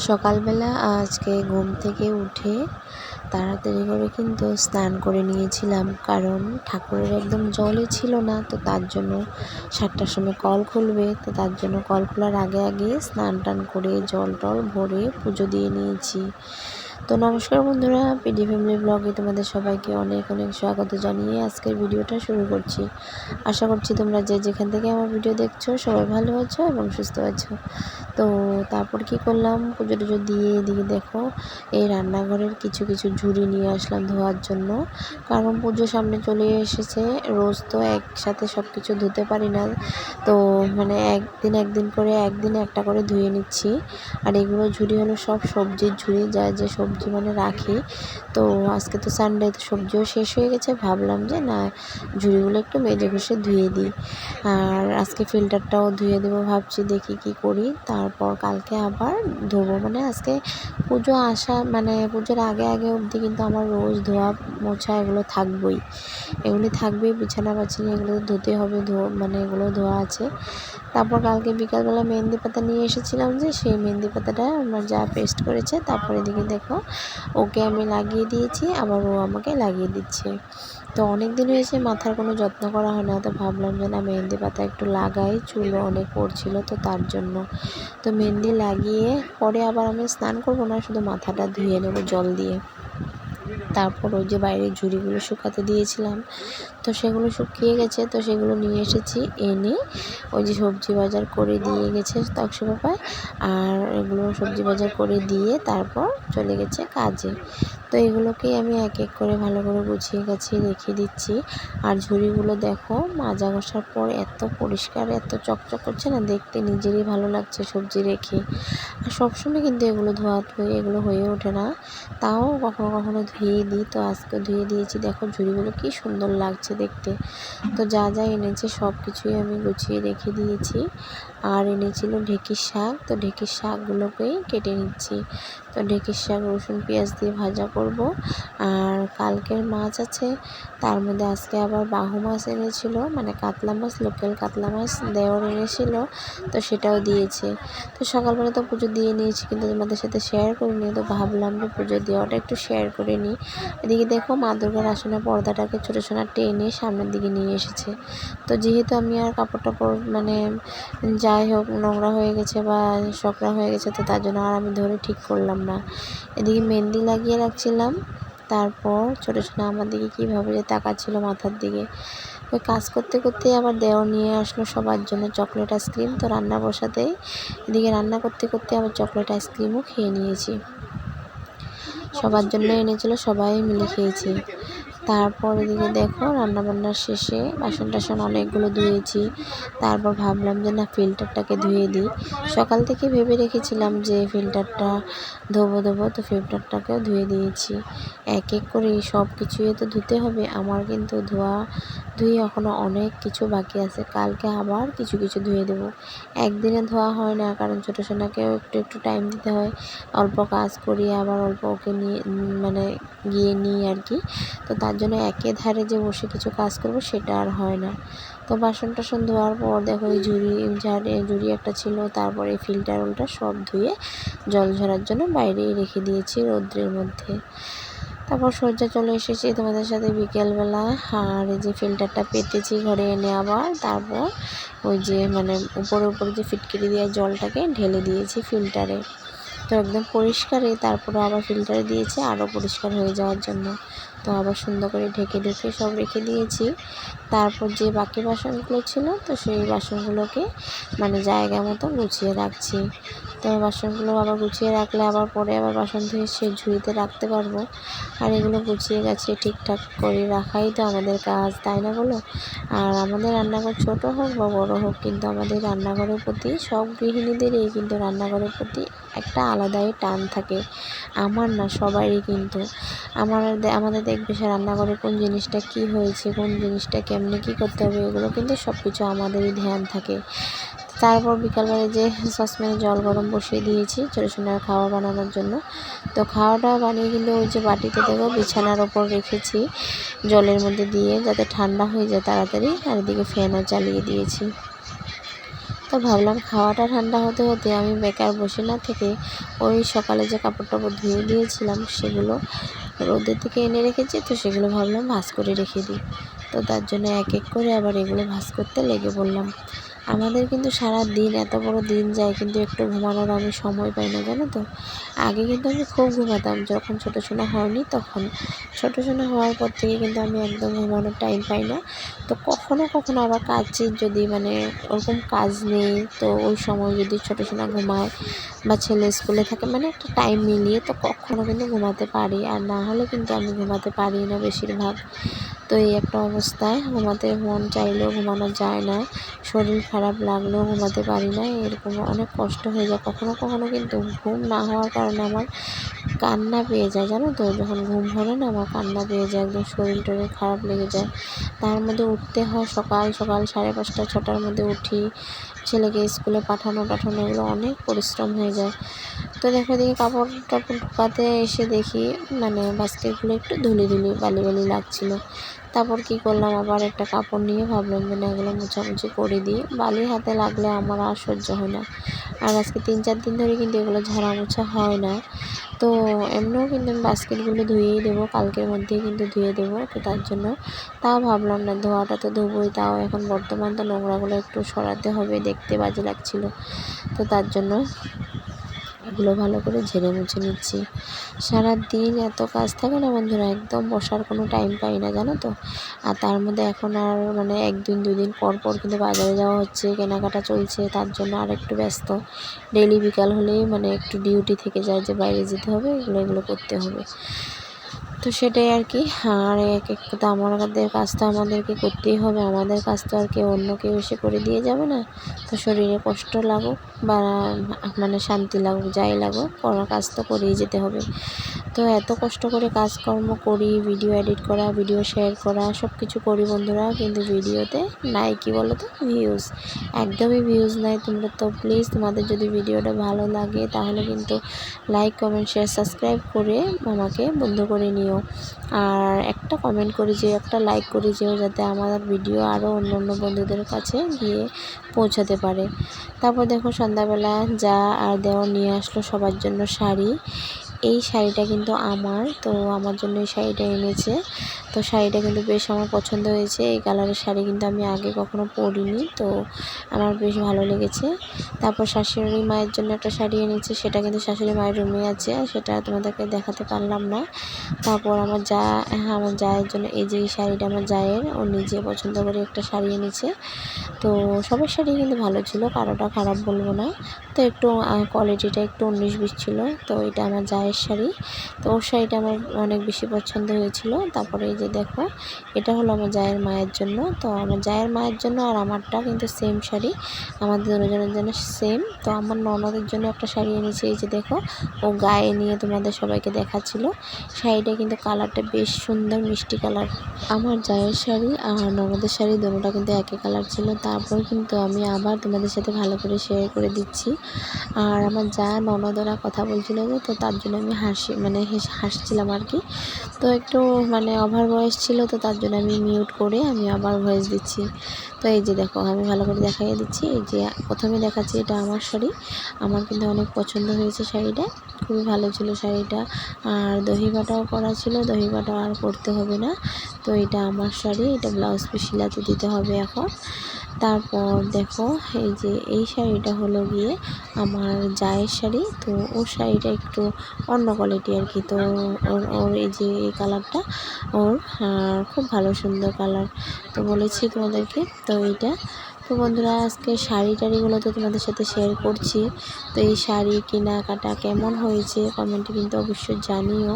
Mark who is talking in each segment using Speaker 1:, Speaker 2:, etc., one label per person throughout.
Speaker 1: সকালবেলা আজকে ঘুম থেকে উঠে তাড়াতাড়ি করে কিন্তু স্নান করে নিয়েছিলাম, কারণ ঠাকুরের একদম জলই ছিল না। তো তার জন্য 7টার সময় কল খুলবে, তো তার জন্য কল খোলার আগে আগে স্নান টান করে জল টল ভরে পুজো দিয়ে নিয়েছি। তো নমস্কার বন্ধুরা, পিডি ফ্যামিলি ব্লগে তোমাদের সবাইকে অনেক অনেক স্বাগত জানিয়ে আজকের ভিডিওটা শুরু করছি। আশা করছি তোমরা যে যেখান থেকে আমার ভিডিও দেখছো সবাই ভালো আছো এবং সুস্থ আছো। তো তারপর কি করলাম, পুজো টুজো দিয়ে এদিকে দেখো এই রান্নাঘরের কিছু কিছু ঝুড়ি নিয়ে আসলাম ধোয়ার জন্য, কারণ পুজো সামনে চলে এসেছে। রোজ তো একসাথে সব কিছু ধুতে পারি না, তো মানে একদিন করে একদিনে একটা করে ধুয়ে নিচ্ছি। আর এগুলো ঝুড়ি হলো সব সবজির ঝুড়ি, যা যে সবজি মানে রাখি। তো আজকে তো সানডে, তো সবজিও শেষ হয়ে গেছে, ভাবলাম যে না ঝুড়িগুলো একটু মেজে ঘষে ধুয়ে দিই। আর আজকে ফিল্টারটাও ধুয়ে দেবো ভাবছি, দেখি কি করি। তারপর কালকে আবার ধোবো, মানে আজকে পুজো আসা মানে পুজোর আগে আগে অবধি কিন্তু আমার রোজ ধোয়া মোছা এগুলো থাকবেই, এগুলি থাকবেই। বিছানা বাছিনি এগুলো ধুতে হবে, মানে এগুলো ধোয়া আছে। তারপর কালকে বিকালবেলা মেহেন্দি পাতা নিয়ে এসেছিলাম, যে সেই মেহেন্দি পাতাটা আমার যা পেস্ট করেছে। তারপর এদিকে দেখো ওকে আমি লাগিয়ে দিয়েছি, আবার ও আমাকে লাগিয়ে দিচ্ছে। তো অনেক দিন হয়েছে মাথার কোনো যত্ন করা হয় না, তো ভাবলাম যে না মেহেন্দি পাতা একটু লাগাই, চুলও অনেক পড়ছিল তো তার জন্য। তো মেহেন্দি লাগিয়ে পরে আবার আমি স্নান করব না, শুধু মাথাটা ধুয়ে নেব জল দিয়ে। তারপর ওই যে বাইরের ঝুড়িগুলো শুকাতে দিয়েছিলাম, তো সেগুলো শুকিয়ে গেছে, তো সেগুলো নিয়ে এসেছি। এনে ওই যে সবজি বাজার করে দিয়ে গেছে তক্সি পাপায়, আর এগুলো সবজি বাজার করে দিয়ে তারপর চলে গেছে কাজে। তো এগুলোকেই আমি এক এক করে ভালো করে গুছিয়ে গাছিয়ে রেখে দিচ্ছি। আর ঝুড়িগুলো দেখো মাজা ঘষার পর এত পরিষ্কার, এত চকচক করছে না, দেখতে নিজেরই ভালো লাগছে সবজি রেখে। আর সবসময় কিন্তু এগুলো এগুলো হয়ে ওঠে না, তাও কখনো কখনো ধুয়ে দিই। তো আজকে ধুয়ে দিয়েছি, দেখো ঝুড়িগুলো কি সুন্দর লাগছে দেখতে। তো যা যা এনেছে সব কিছুই আমি গুছিয়ে রেখে দিয়েছি। আর এনেছিল ঢেঁকির শাক, তো ঢেঁকির শাকগুলোকেই কেটে নিচ্ছি। তো ঢেঁকির শাক রসুন পেঁয়াজ দিয়ে ভাজা করব। আর কালকের মাছ আছে, তার মধ্যে আজকে আবার বাহু মাছ এনেছিল, মানে কাতলা মাছ, লোকাল কাতলা মাছ দেওয়ার এনেছিল, তো সেটাও দিয়েছে। তো সকালবেলা তো পুজো দিয়ে নিয়েছি, কিন্তু তোমাদের সাথে শেয়ার করিনি, তো ভাবলাম যে পুজো দেওয়াটা একটু শেয়ার করে নিই। এদিকে দেখো মা দুর্গার আসনের পর্দাটাকে ছোটো ছোটো টেনে সামনের দিকে নিয়ে এসেছে। তো যেহেতু আমি আর কাপড় টাপড় মানে যাই হোক নোংরা হয়ে গেছে বা শোকরা হয়ে গেছে, তো তার জন্য আর আমি ধরে ঠিক করলাম না। এদিকে মেহেন্দি লাগিয়ে রাখছিলাম, তারপর ছোটো ছোটো আমার দিকে কীভাবে যে তাকাচ্ছিল মাথার দিকে। ওই কাজ করতে করতে আবার দেওর নিয়ে আসলো সবার জন্য চকলেট আইসক্রিম। তো রান্না বসাতেই এদিকে রান্না করতে করতে আবার চকলেট আইসক্রিমও খেয়ে নিয়েছি। সবার জন্য এনেছিল, সবাই মিলে খেয়েছি। তারপর এদিকে দেখো রান্নাবান্নার শেষে বাসন টাসন অনেকগুলো ধুয়েছি। তারপর ভাবলাম যে না ফিল্টারটাকে ধুয়ে দিই। সকাল থেকে ভেবে রেখেছিলাম যে ফিল্টারটা ধোবো, তো ফিল্টারটাকেও ধুয়ে দিয়েছি। এক এক করে সব কিছুই তো ধুতে হবে আমার, কিন্তু ধুয়ে এখনও অনেক কিছু বাকি আছে। কালকে আবার কিছু কিছু ধুয়ে দেবো। একদিনে ধোয়া হয় না, কারণ ছোটো সোনাকেও একটু একটু টাইম দিতে হয়। অল্প কাজ করি আবার অল্প ওকে নিয়ে মানে গিয়ে নিই আর কি। তো তার জন্য একে ধারে যে বসে কিছু কাজ করব সেটা আর হয় না। তো বাসন টাসন ধোয়ার পর দেখো এই ঝুড়ি একটা ছিল, তারপরে ফিল্টার উল্টা সব ধুয়ে জল ঝরার জন্য বাইরেই রেখে দিয়েছি রৌদ্রের মধ্যে। তারপর সজ্জা চলে এসেছি তোমাদের সাথে বিকেলবেলা। আর এই যে ফিল্টারটা পেতেছি ঘরে এনে, আবার তারপর ওই যে মানে উপরে যে ফিটকিরি দিয়ে জলটাকে ঢেলে দিয়েছি ফিল্টারে। তো একদম পরিষ্কারে তারপরে আবার ফিল্টারে দিয়েছি আরও পরিষ্কার হয়ে যাওয়ার জন্য। তো আবার সুন্দর করে ঢেকে ঢুকে সব রেখে দিয়েছি। তারপর যে বাকি বাসনগুলো ছিল, তো সেই বাসনগুলোকে মানে জায়গা মতো গুছিয়ে রাখছি। তো বাসনগুলো আবার গুছিয়ে রাখলে আবার পরে আবার বাসন ধুয়ে সেই ঝুড়িতে রাখতে পারবো। আর এগুলো গুছিয়ে গাছিয়ে ঠিকঠাক করে রাখাই তো আমাদের কাজ, তাই না বলো? আর আমাদের রান্নাঘর ছোট হোক বা বড় হোক, কিন্তু আমাদের রান্নাঘরের প্রতি সব গৃহিণীদেরই কিন্তু রান্নাঘরের প্রতি একটা আলাদাই টান থাকে। আমার না, সবারই কিন্তু। আমাদের দেখবে সে রান্নাঘরে কোন জিনিসটা কি হয়েছে, কোন জিনিসটা কেমনে কী করতে হবে, এগুলো কিন্তু সব কিছু আমাদেরই ধ্যান থাকে। তারপর বিকালবেলা যে সসপ্যানে জল গরম বসিয়ে দিয়েছি ছোটো সোনার খাওয়া বানানোর জন্য। তো খাওয়াটা বানিয়ে কিন্তু ওই যে বাটিতে দেবো বিছানার ওপর রেখেছি জলের মধ্যে দিয়ে, যাতে ঠান্ডা হয়ে যায় তাড়াতাড়ি। আর এদিকে ফ্যানও চালিয়ে দিয়েছি। তো তো ভাবলাম খাওয়াটা ঠান্ডা হতে হতে আমি বেকার বসে না থেকে ওই সকালে যে কাপড় টাপড় ধুয়ে দিয়েছিলাম সেগুলো রোদের থেকে এনে রেখেছি, তো সেগুলো ভাবলাম ভাঁজ করে রেখে দিই। তো তার জন্য এক এক করে আবার এগুলো ভাঁজ করতে লেগে পড়লাম। আমাদের কিন্তু সারা দিন এত বড় দিন যায় কিন্তু একটু ঘুমানোর আমি সময় পাই না, জানো তো। আগে কিন্তু আমি খুব ঘুমাতাম যখন ছোটো সোনা হয়নি তখন। ছোটো সোনা হওয়ার পর থেকে কিন্তু আমি একদম ঘুমানোর টাইম পাই না। তো কখনো কখনো আবার কাজের যদি মানে ওরকম কাজ নেই তো ওই সময় যদি ছোটো সোনা ঘুমায় বা ছেলে স্কুলে থাকে মানে একটা টাইম মিলিয়ে তো কখনো কিন্তু ঘুমাতে পারি, আর না হলে কিন্তু আমি ঘুমাতে পারি না বেশিরভাগ। তো এই একটা অবস্থায় ঘুমাতে মন চাইলেও ঘুমানো যায় না, শরীর খারাপ লাগলেও ঘুমাতে পারি না, এরকম অনেক কষ্ট হয়ে যায়। কখনো কখনো কিন্তু ঘুম না হওয়ার কারণে আমার কান্না পেয়ে যায়, জানো তো। যখন ঘুম ধরে না আমার কান্না পেয়ে যায়, একদম শরীর টরীর খারাপ লেগে যায়। তার মধ্যে উঠতে হয় সকাল সকাল 5:30 6টার মধ্যে উঠি, ছেলেকে স্কুলে পাঠানো টাঠানো এগুলো অনেক পরিশ্রম হয়ে যায়। তো দেখো দেখি কাপড় টাপড় ঢোকাতে এসে দেখি মানে বাস্কেটগুলো একটু ধুলি ধুলি বালি বালি লাগছিলো। তারপর কি করলাম, আবার একটা কাপড় নিয়ে ভাবলাম যে না এগুলো মোছামুছি করে দিই, বালি হাতে লাগলে আমার আর সহ্য হয় না। আর আজকে 3-4 দিন ধরে কিন্তু এগুলো ঝাড়া মোছা হয় না। তো এমনিও কিন্তু আমি বাস্কেটগুলো ধুয়েই দেবো, কালকের মধ্যেই কিন্তু ধুয়ে দেবো। তো তার জন্য তাও ভাবলাম না ধোয়াটা তো ধোবই, তাও এখন বর্তমান তো নোংরাগুলো একটু সরাতে হবে, দেখতে বাজে লাগছিলো। তো তার জন্য এগুলো ভালো করে ঝেড়ে মুছে নিচ্ছি। সারাদিন এত কাজ থাকে না বন্ধুরা, একদম বসার কোনো টাইম পাই না, জানো তো। আর তার মধ্যে এখন আর মানে 1 দিন 2 দিন পর পর কিন্তু বাজারে যাওয়া হচ্ছে, কেনাকাটা চলছে, তার জন্য আর একটু ব্যস্ত। ডেইলি বিকাল হলেই মানে একটু ডিউটি থেকে যায় যে বাইরে যেতে হবে, এগুলো করতে হবে। তো সেটাই আর কি। আর এক এক তো আমাদের কাজ তো আমাদেরকে করতেই হবে, আমাদের কাজ তো আর কেউ অন্য কেউ এসে করে দিয়ে যাবে না। তো শরীরে কষ্ট লাগুক বা মানে শান্তি লাগুক যাই লাগুক, করার কাজ তো করেই যেতে হবে। তো এত কষ্ট করে কাজকর্ম করি, ভিডিও এডিট করা, ভিডিও শেয়ার করা, সব কিছু করি বন্ধুরা, কিন্তু ভিডিওতে নাই কি বলো তো ভিউজ, একদমই ভিউজ নাই। তোমরা তো প্লিজ তোমাদের যদি ভিডিওটা ভালো লাগে তাহলে কিন্তু লাইক কমেন্ট শেয়ার সাবস্ক্রাইব করে আমাকে বন্ধু করে নিও। আর একটা কমেন্ট করে যেও, একটা লাইক করে যেও, যাতে আমার ভিডিও আরও অন্য অন্য বন্ধুদের কাছে গিয়ে পৌঁছাতে পারে। তারপর দেখো সন্ধ্যাবেলা যা আর দেওয়া নিয়ে আসলো সবার জন্য শাড়ি। এই শাড়িটা কিন্তু আমার, তো আমার জন্য এই শাড়িটা এনেছে। তো শাড়িটা কিন্তু বেশ আমার পছন্দ হয়েছে। এই কালারের শাড়ি কিন্তু আমি আগে কখনো পরিনি, তো আমার বেশ ভালো লেগেছে। তারপর শাশুড়ি মায়ের জন্য একটা শাড়ি এনেছে, সেটা কিন্তু শাশুড়ি মায়ের রুমে আছে, সেটা তোমাদেরকে দেখাতে পারলাম না। তারপর আমার জায়ের জন্য এই যে এই শাড়িটা আমার জায়ের, ও নিজে পছন্দ করে একটা শাড়ি এনেছে। তো সবার শাড়ি কিন্তু ভালো ছিল, কারোটা খারাপ বলবো না। তো একটু কোয়ালিটিটা একটু 19-20 ছিল। তো এটা আমার জায়ের শাড়ি, তো ওর শাড়িটা আমার অনেক বেশি পছন্দ হয়েছিল। তারপরে এই যে দেখো এটা হলো আমার জায়ের মায়ের জন্য। তো আমার জায়ের মায়ের জন্য আর আমারটা কিন্তু সেম শাড়ি, আমাদের দুজনের জন্য সেম। তো আমার ননদের জন্য একটা শাড়ি এনেছি, এই যে দেখো ও গায়ে নিয়ে তোমাদের সবাইকে দেখাচ্ছিল। শাড়িটা কিন্তু কালারটা বেশ সুন্দর মিষ্টি কালার। আমার জায়ের শাড়ি আর ননদের শাড়ি দুটোটা কিন্তু একই কালার ছিল। তারপর কিন্তু আমি আবার তোমাদের সাথে ভালো করে শেয়ার করে দিচ্ছি। আর আমার যা ননদরা কথা বলছিল যে, তো তার জন্য আমি হাসছিলাম আর কি। তো একটু মানে ওভার ভয়েস ছিল, তো তার জন্য আমি মিউট করে আমি আবার ভয়েস দিচ্ছি। তো এই যে দেখো আমি ভালো করে দেখাইয়ে দিচ্ছি। এই যে প্রথমে দেখাচ্ছি এটা আমার শাড়ি, আমার কিন্তু অনেক পছন্দ হয়েছে শাড়িটা, খুবই ভালো ছিল শাড়িটা। আর দহি বাটাও করা ছিল, দহি বাটা আর করতে হবে না। তো এটা আমার শাড়ি, এটা ব্লাউজ পিস সিলাতে দিতে হবে এখন। তারপর দেখো এই যে এই শাড়িটা হলো গিয়ে আমার জায়ের শাড়ি। তো ওর শাড়িটা একটু অন্য কোয়ালিটি আর কি। তো ওর এই যে এই কালারটা ওর খুব ভালো সুন্দর কালার, তো বলেছি তোমাদেরকে। তো এইটা তো বন্ধুরা আজকে শাড়ি টাড়িগুলো তো তোমাদের সাথে শেয়ার করছি। তো এই শাড়ি কেনাকাটা কেমন হয়েছে কমেন্টে কিন্তু অবশ্যই জানিও।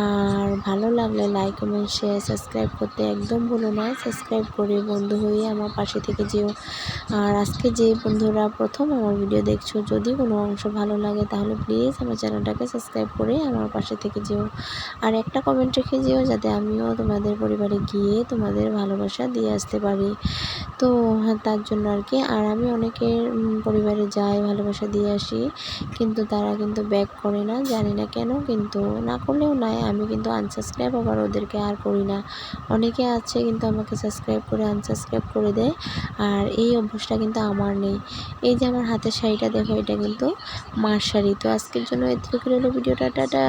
Speaker 1: আর ভালো লাগলে লাইক কমেন্ট শেয়ার সাবস্ক্রাইব করতে একদম ভুলো না, সাবস্ক্রাইব করে বন্ধু হয়ে আমার পাশে থেকে যেও। আর আজকে যে বন্ধুরা প্রথম আমার ভিডিও দেখছো, যদি কোনো অংশ ভালো লাগে তাহলে প্লিজ আমার চ্যানেলটাকে সাবস্ক্রাইব করে আমার পাশে থেকে যেও। আর একটা কমেন্ট রেখে যেও, যাতে আমিও তোমাদের পরিবারে গিয়ে তোমাদের ভালোবাসা দিয়ে আসতে পারি। তো তার করার জন্য আর কি। আর আমি অনেকের পরিবারে যাই, ভালোবাসা দিয়ে আসি, কিন্তু তারা কিন্তু ব্যাক করে না, জানি না কেন। কিন্তু না করলেও নয়, আমি কিন্তু আনসাবস্ক্রাইব আবার ওদেরকে আর করি না। অনেকে আছে কিন্তু আমাকে সাবস্ক্রাইব করে আনসাবস্ক্রাইব করে দেয়, আর এই অভ্যাসটা কিন্তু আমার নেই। এই যে আমার হাতের শাড়িটা দেখো, এটা কিন্তু মার শাড়ি। তো আজকের জন্য এতটুকু রইল ভিডিওটা, টাটা।